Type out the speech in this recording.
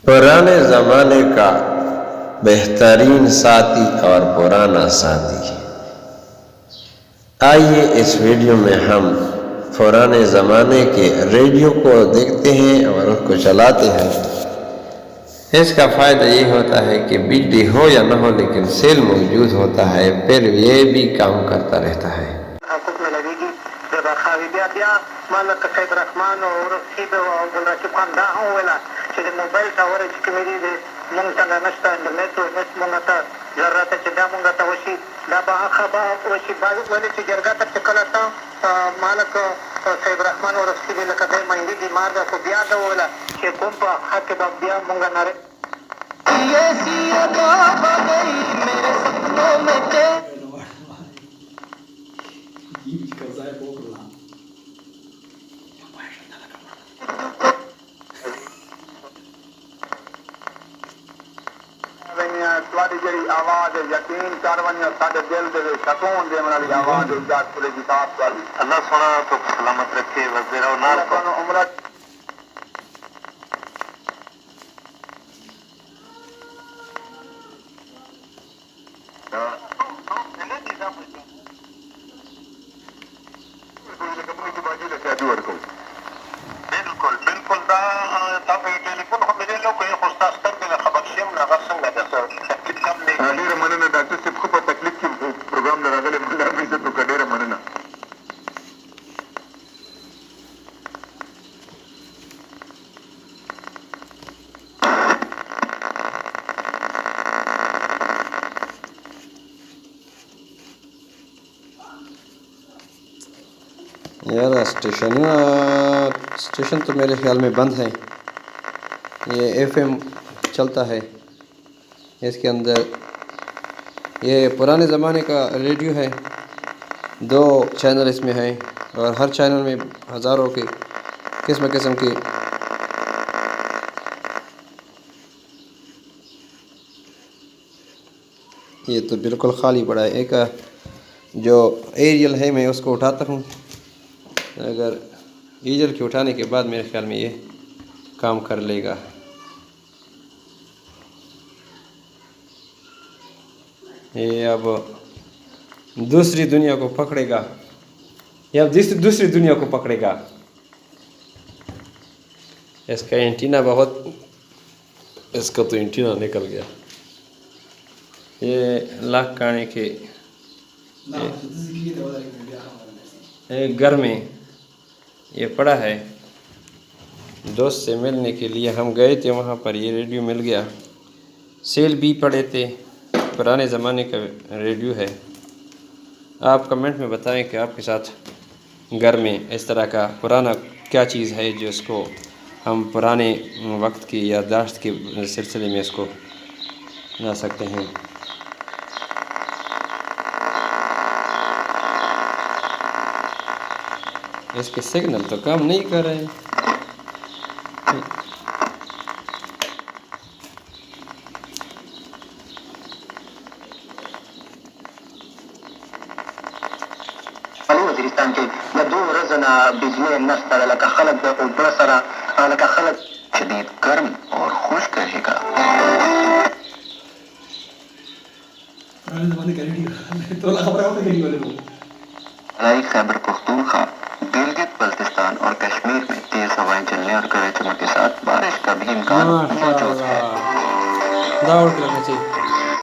पुराने ज़माने का बेहतरीन साथी और पुराना साथी। आइए इस वीडियो में हम पुराने ज़माने के रेडियो को देखते हैं और उसको चलाते हैं। इसका फ़ायदा ये होता है कि बिजली हो या न हो लेकिन सेल मौजूद होता है, फिर ये भी काम करता रहता है। आवाज यकीन कर वञो साडे दिल दे सकून देने वाली आवाज इजाद पूरे किताब वाली। अल्लाह सोना तो सलामत रखे वज़ीर और नाल को उम्र बिल्कुल बिल्कुल दा तब टेलीफोन को मेरे लोग को खुस्तास कर के खबर शेम ना गसन ना ډېره مننه ډاکټر صاحب، خو په تکلیف کې پروګرام نه راغلی، ملا مې عزت وکړه، ډېره مننه. यार स्टेशन तो मेरे ख्याल में बंद है। ये एफएम चलता है, इसके अंदर ये पुराने ज़माने का रेडियो है। 2 चैनल इसमें हैं और हर चैनल में हज़ारों की किस्म की ये तो बिल्कुल खाली पड़ा है। एक जो एरियल है मैं उसको उठाता हूँ, अगर एरियल के उठाने के बाद मेरे ख्याल में ये काम कर लेगा। ये अब दूसरी दुनिया को पकड़ेगा, ये अब दूसरी दुनिया को पकड़ेगा। इसका एंटीना इसका तो एंटीना निकल गया। ये लाख काने के घर में ये पड़ा है। दोस्त से मिलने के लिए हम गए थे, वहाँ पर ये रेडियो मिल गया। सेल भी पड़े थे, पुराने ज़माने का रेडियो है। आप कमेंट में बताएं कि आपके साथ घर में इस तरह का पुराना क्या चीज़ है जिसको हम पुराने वक्त की याददाश्त के सिलसिले में इसको ला सकते हैं। इसके सिग्नल तो काम नहीं कर रहे हैं। वज़ीरिस्तान के दो रज़ना बिजली नस्ता लका खलक द ऊपर सरा लका खलक शदीद गर्म और खुश्क रहेगा। खैबर पख्तूनख्वा, गिलगित बल्तिस्तान और कश्मीर में तेज हवाएं चलने और गरज चमक के साथ बारिश का भी इम्कान मौजूद है।